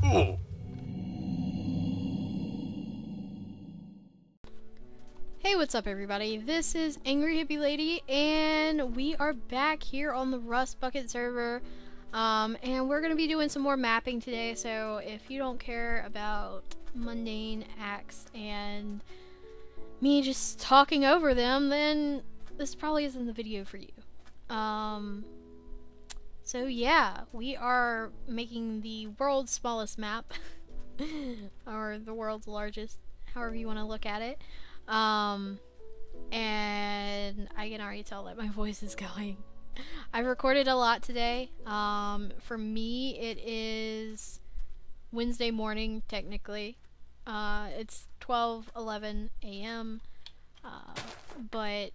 Hey, what's up everybody? This is angryhippielady and we are back here on the RustBucket server. And we're going to be doing some more mapping today, so if you don't care about mundane acts and me just talking over them, then this probably isn't the video for you. So yeah, we are making the world's smallest map, or the world's largest, however you want to look at it. And I can already tell that my voice is going. I've recorded a lot today. For me, it is Wednesday morning, technically. It's 12:11 a.m. But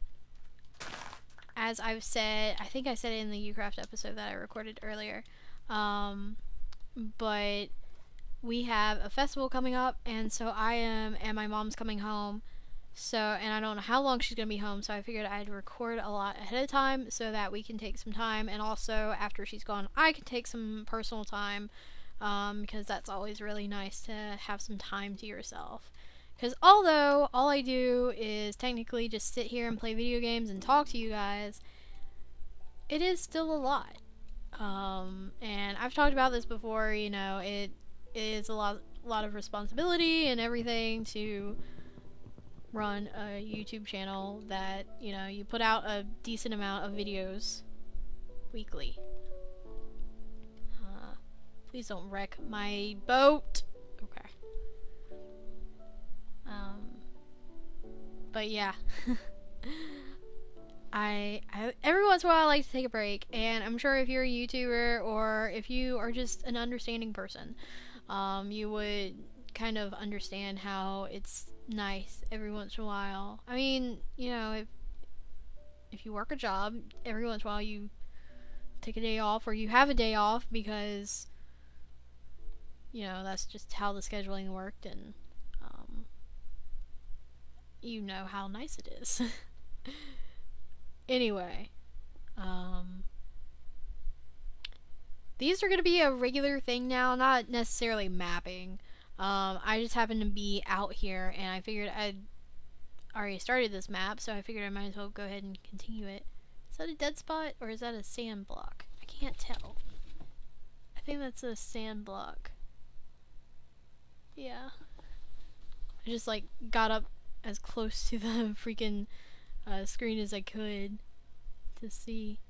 as I've said, I think I said it in the Ucraft episode that I recorded earlier, but we have a festival coming up, and so and my mom's coming home. So, and I don't know how long she's gonna be home, so I figured I'd record a lot ahead of time so that we can take some time, and also after she's gone I can take some personal time, because that's always really nice to have some time to yourself. Because although all I do is technically just sit here and play video games and talk to you guys, it is still a lot. And I've talked about this before, you know, it is a lot of responsibility and everything to run a YouTube channel that, you know, you put out a decent amount of videos weekly. Please don't wreck my boat. Okay. But yeah. I every once in a while I like to take a break, and I'm sure if you're a YouTuber or if you are just an understanding person, you would kind of understand how it's nice every once in a while. I mean, you know, if you work a job, every once in a while you take a day off, or you have a day off because, you know, that's just how the scheduling worked, and you know how nice it is. Anyway, these are gonna be a regular thing now, not necessarily mapping. I just happened to be out here, and I figured I'd already started this map, so I figured I might as well go ahead and continue it. Is that a dead spot, or is that a sand block? I can't tell. I think that's a sand block. Yeah. I just, like, got up as close to the freaking screen as I could to see.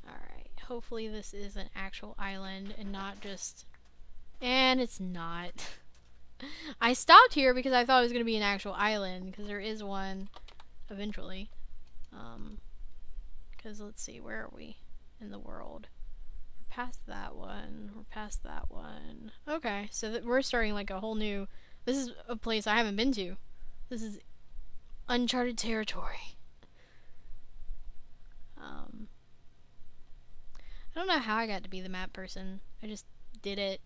Alright, hopefully this is an actual island and not just... And it's not. I stopped here because I thought it was going to be an actual island, because there is one eventually. Because let's see, where are we in the world? We're past that one. We're past that one. Okay, so we're starting like a whole new... This is a place I haven't been to. This is uncharted territory. I don't know how I got to be the map person. I just did it.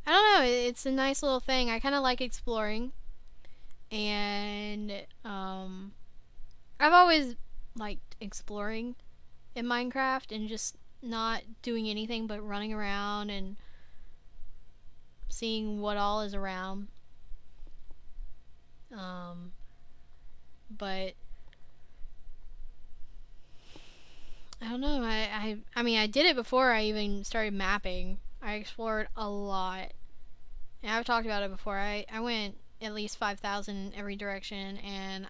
I don't know, it's a nice little thing. I kind of like exploring, and I've always liked exploring in Minecraft and just not doing anything but running around and seeing what all is around. But I don't know, I mean, I did it before I even started mapping. I explored a lot. And I've talked about it before. I went at least 5,000 in every direction, and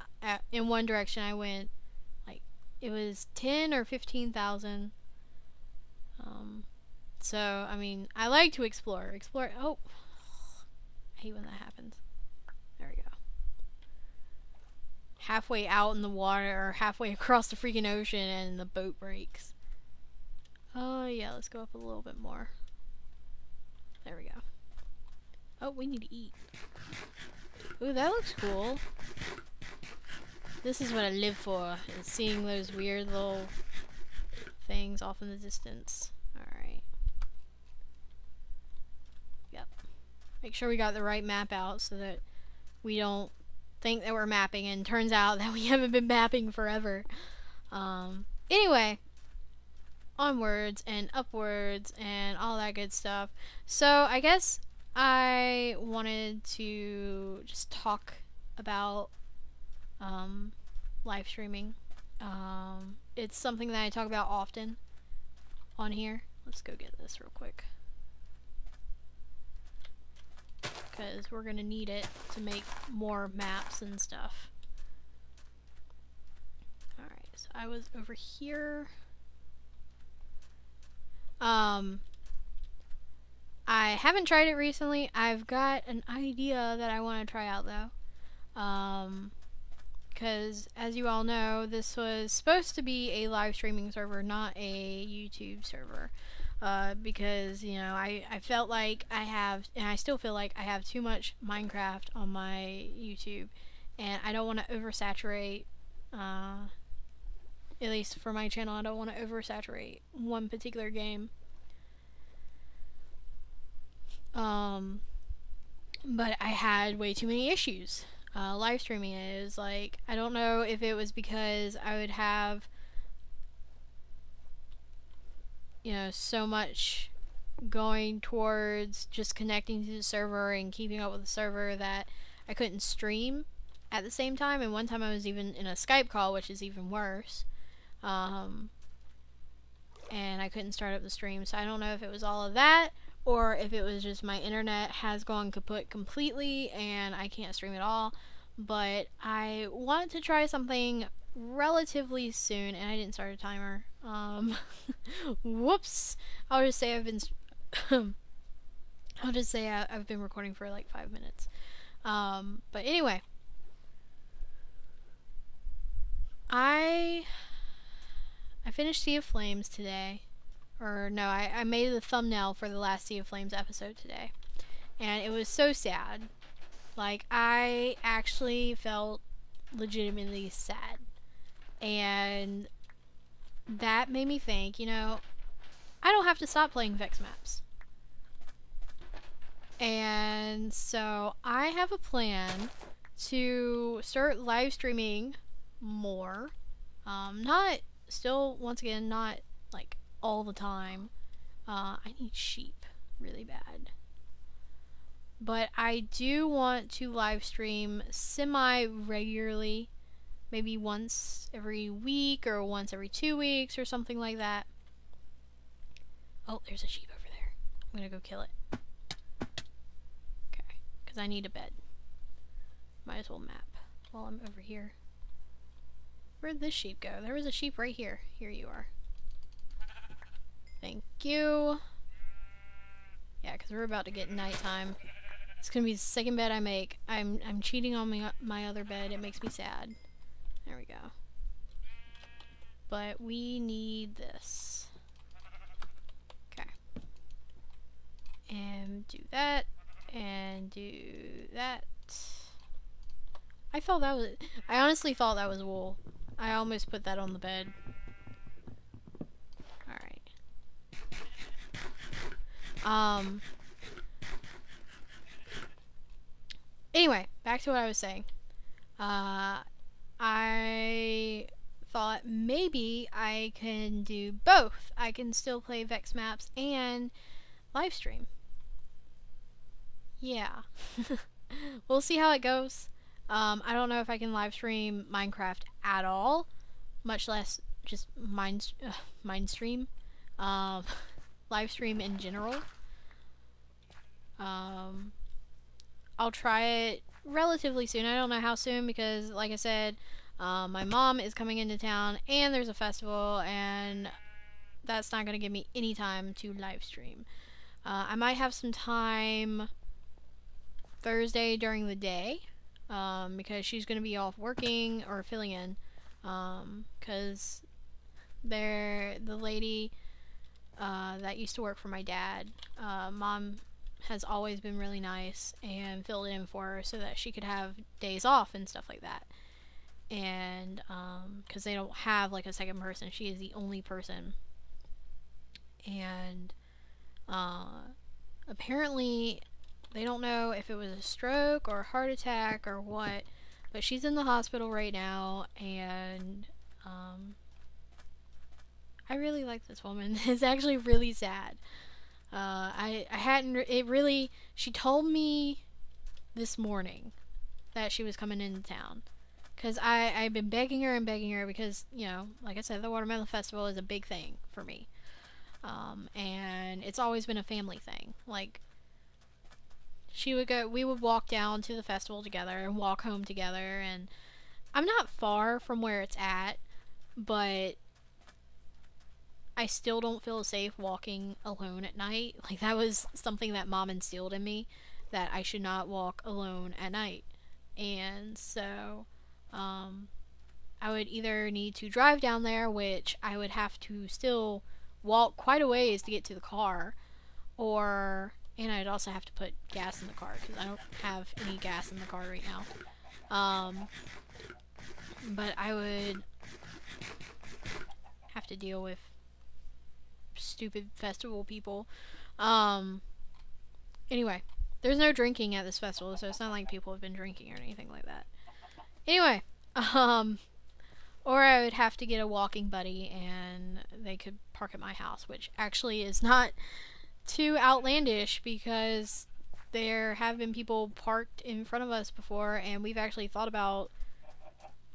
in one direction I went, like, it was 10 or 15,000. So, I mean, I like to explore. Oh, I hate when that happens. There we go. Halfway out in the water, or halfway across the freaking ocean, and the boat breaks. Oh, yeah, let's go up a little bit more. There we go. Oh, we need to eat. Ooh, that looks cool. This is what I live for, is seeing those weird little things off in the distance. Alright. Yep. Make sure we got the right map out so that we don't think that we're mapping and turns out that we haven't been mapping forever. Anyway, onwards and upwards and all that good stuff. So I guess I wanted to just talk about live streaming. It's something that I talk about often on here. Let's go get this real quick, because we're gonna need it to make more maps and stuff. Alright, so I was over here. I haven't tried it recently. I've got an idea that I want to try out though. Because as you all know, this was supposed to be a live streaming server, not a YouTube server. Because, you know, I felt like I have, and I still feel like I have too much Minecraft on my YouTube, and I don't want to oversaturate, at least for my channel, I don't want to oversaturate one particular game. But I had way too many issues. Live streaming is, like, I don't know if it was because I would have, you know, so much going towards just connecting to the server and keeping up with the server that I couldn't stream at the same time. And one time I was even in a Skype call, which is even worse. And I couldn't start up the stream. So I don't know if it was all of that, or if it was just my internet has gone kaput completely and I can't stream at all. But I wanted to try something relatively soon, and I didn't start a timer. Whoops. I'll just say I've been I've been recording for like 5 minutes. But anyway, I finished Sea of Flames today. Or no, I made the thumbnail for the last Sea of Flames episode today. And it was so sad. Like, I actually felt legitimately sad. And that made me think, you know, I don't have to stop playing Vex maps. And so I have a plan to start live streaming more. Once again, not like all the time. I need sheep really bad. But I do want to live stream semi-regularly. Maybe once every week or once every 2 weeks or something like that. Oh, there's a sheep over there. I'm gonna go kill it. Okay, because I need a bed. Might as well map while I'm over here. Where'd this sheep go? There was a sheep right here. Here you are. Thank you. Yeah, because we're about to get nighttime. It's gonna be the second bed I make. I'm cheating on my other bed. It makes me sad. There we go. But we need this. Okay. And do that. And do that. I honestly thought that was wool. I almost put that on the bed. Alright. Anyway, back to what I was saying. I thought maybe I can do both. I can still play Vex maps and live stream. Yeah. We'll see how it goes. I don't know if I can live stream Minecraft at all, much less just Mindstream. Live stream in general. I'll try it relatively soon. I don't know how soon because, like I said, my mom is coming into town and there's a festival, and that's not going to give me any time to live stream. I might have some time Thursday during the day because she's going to be off working or filling in because the lady that used to work for my dad, mom has always been really nice and filled in for her so that she could have days off and stuff like that. And because they don't have like a second person, she is the only person. And apparently they don't know if it was a stroke or a heart attack or what, but she's in the hospital right now, and I really like this woman. It's actually really sad. I hadn't, it really, she told me this morning that she was coming into town. Because I've been begging her and begging her because, you know, like I said, the Watermelon Festival is a big thing for me. And it's always been a family thing. Like, we would walk down to the festival together and walk home together, and I'm not far from where it's at, but I still don't feel safe walking alone at night. Like, that was something that Mom instilled in me, that I should not walk alone at night. And so, I would either need to drive down there, which I would have to still walk quite a ways to get to the car, and I'd also have to put gas in the car, because I don't have any gas in the car right now. But I would have to deal with stupid festival people. Anyway, there's no drinking at this festival, so it's not like people have been drinking or anything like that. Anyway, or I would have to get a walking buddy, and they could park at my house, which actually is not too outlandish, because there have been people parked in front of us before, and we've actually thought about,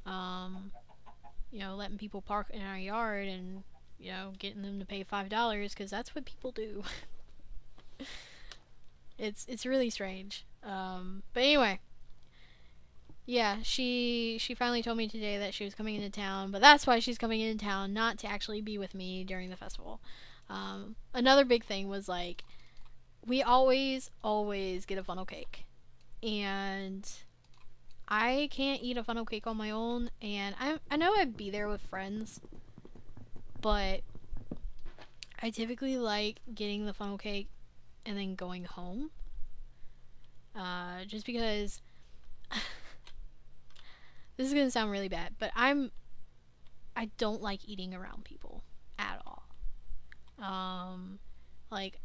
you know, letting people park in our yard and, you know, getting them to pay $5, because that's what people do. It's really strange. But anyway, yeah, she finally told me today that she was coming into town, but that's why she's coming into town, not to actually be with me during the festival. Another big thing was, like, we always get a funnel cake, and I can't eat a funnel cake on my own, and I know I'd be there with friends, but I typically like getting the funnel cake and then going home, just because this is gonna sound really bad, but I don't like eating around people at all. Like,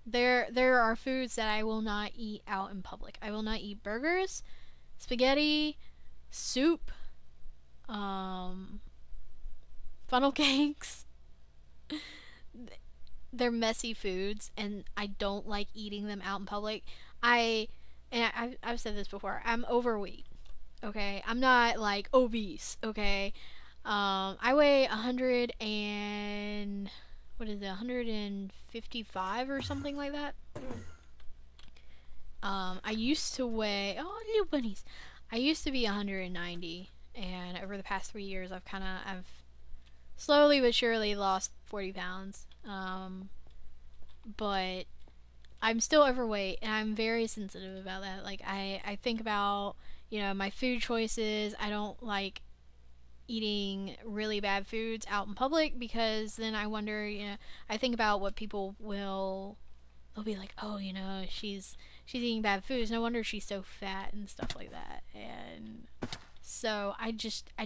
there are foods that I will not eat out in public. I will not eat burgers, spaghetti, soup, funnel cakes. They're messy foods, and I don't like eating them out in public. I've said this before, I'm overweight, okay? I'm not, like, obese, okay? I weigh 155 or something like that. I used to weigh, oh, little bunnies. I used to be 190, and over the past 3 years, I've slowly but surely lost 40 pounds. But I'm still overweight, and I'm very sensitive about that. Like, I think about, you know, my food choices. I don't like eating really bad foods out in public, because then I wonder, you know, I think about what people they'll be like, oh, you know, she's eating bad foods, no wonder she's so fat and stuff like that. And so I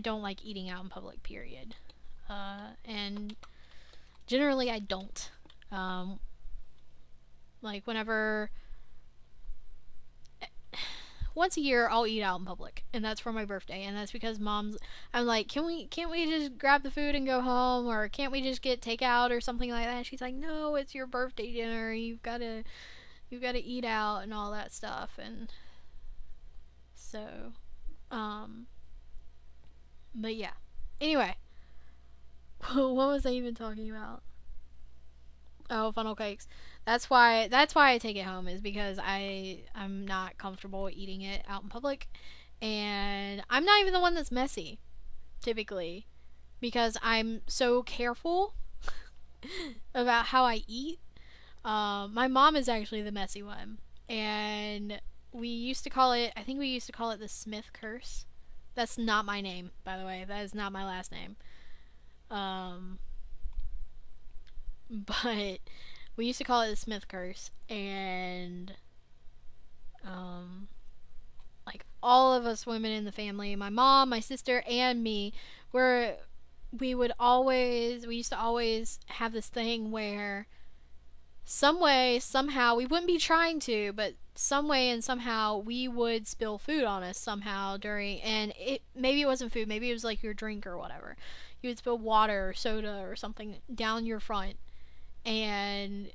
don't like eating out in public, period. And generally I don't. Like, whenever, once a year I'll eat out in public, and that's for my birthday, and that's because I'm like, can't we just grab the food and go home, or can't we just get takeout or something like that? And she's like, no, it's your birthday dinner, you've got to eat out and all that stuff. And so, but yeah, anyway, what was I even talking about? Oh, funnel cakes. That's why I take it home, is because I'm not comfortable eating it out in public, and I'm not even the one that's messy, typically, because I'm so careful about how I eat. My mom is actually the messy one, and I think we used to call it the Smith curse. That's not my name, by the way. That is not my last name. But we used to call it the Smith curse, and like, all of us women in the family, my mom, my sister, and me, we used to always have this thing where some way, somehow, we wouldn't be trying to, but some way and somehow we would spill food on us somehow maybe it wasn't food, maybe it was like your drink or whatever. you would spill water or soda or something down your front, and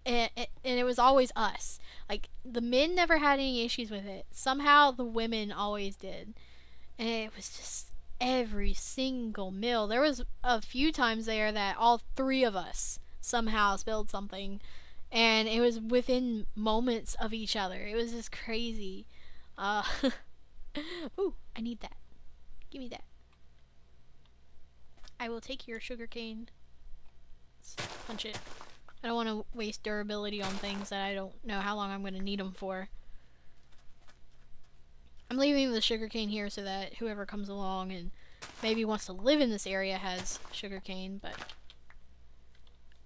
and it was always us. Like, the men never had any issues with it. Somehow the women always did. And it was just every single meal. There was a few times there that all three of us somehow spilled something, and it was within moments of each other. It was just crazy. Ooh, I need that. Give me that. I will take your sugar cane. Let's punch it. I don't want to waste durability on things that I don't know how long I'm going to need them for. I'm leaving the sugarcane here so that whoever comes along and maybe wants to live in this area has sugarcane, but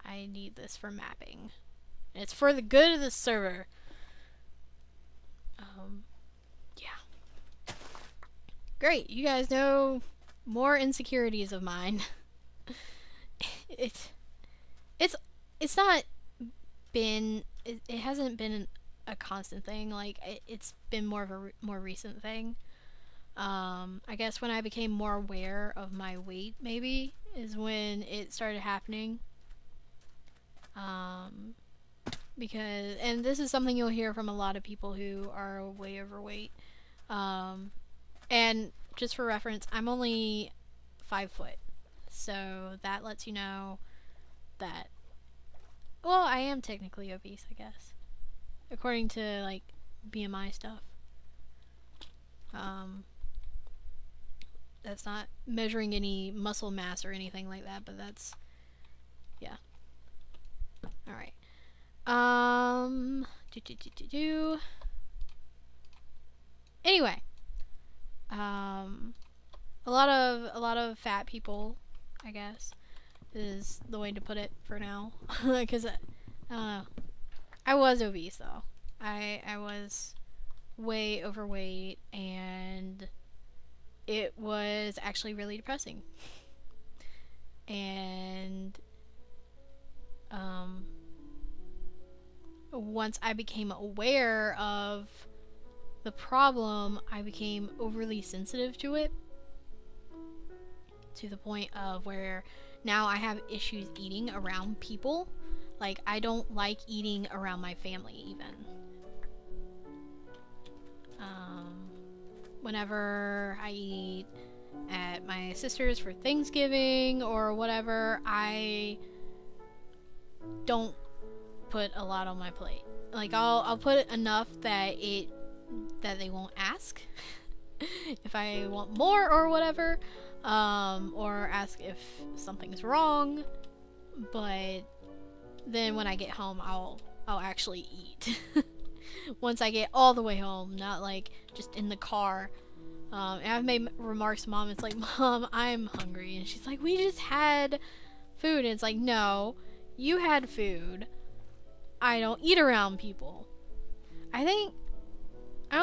I need this for mapping. And it's for the good of the server. Yeah. Great, you guys know more insecurities of mine. It's not been, it hasn't been a constant thing. Like, it's been more of a more recent thing. I guess when I became more aware of my weight, maybe, is when it started happening. Because, and this is something you'll hear from a lot of people who are way overweight. And just for reference, I'm only 5 foot. So that lets you know that, well, I am technically obese, I guess. According to, like, BMI stuff. That's not measuring any muscle mass or anything like that, but that's, yeah. Alright. Anyway. A lot of fat people, I guess, is the way to put it for now. Because, I don't know. I was obese, though. I was way overweight, and it was actually really depressing. And, once I became aware of the problem, I became overly sensitive to it. To the point of where now I have issues eating around people. Like, I don't like eating around my family, even. Whenever I eat at my sister's for Thanksgiving or whatever, I don't put a lot on my plate. Like, I'll put enough that they won't ask if I want more or whatever, or ask if something's wrong. But then when I get home, I'll actually eat. Once I get all the way home, not like just in the car. And I've made remarks to Mom. It's like, Mom, I'm hungry. And she's like, we just had food. And it's like, no, you had food. I don't eat around people. I don't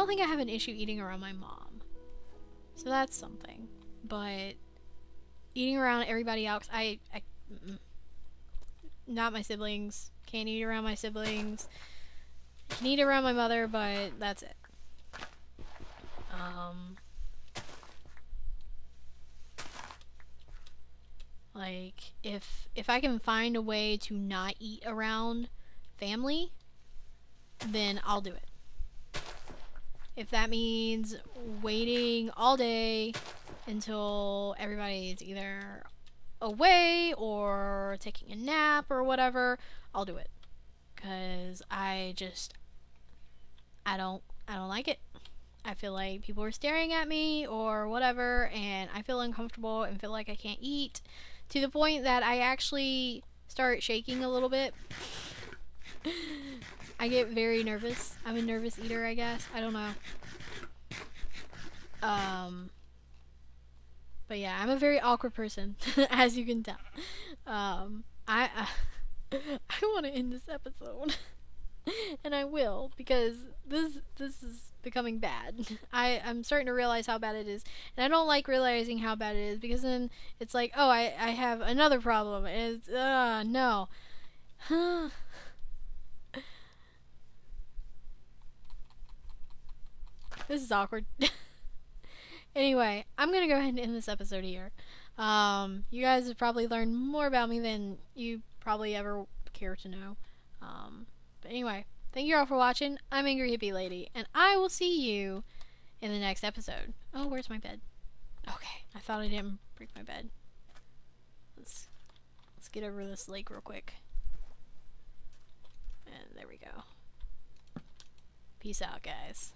think I have an issue eating around my mom. So that's something. But eating around everybody else, not my siblings. Can't eat around my siblings. Can eat around my mother, but that's it. Like, if I can find a way to not eat around family, then I'll do it. If that means waiting all day until everybody's either away or taking a nap or whatever, I'll do it. 'Cause I don't like it. I feel like people are staring at me or whatever, and I feel uncomfortable and feel like I can't eat, to the point that I actually start shaking a little bit. I get very nervous. I'm a nervous eater, I guess. I don't know. But yeah, I'm a very awkward person, as you can tell. I want to end this episode. And I will, because this is becoming bad. I'm starting to realize how bad it is. And I don't like realizing how bad it is, because then it's like, oh, I have another problem. And it's, no. This is awkward. Anyway, I'm gonna go ahead and end this episode here. You guys have probably learned more about me than you probably ever care to know. But anyway, thank you all for watching. I'm Angry Hippie Lady, and I will see you in the next episode. Oh, where's my bed? Okay, I thought I didn't break my bed. Let's get over this lake real quick. And there we go. Peace out, guys.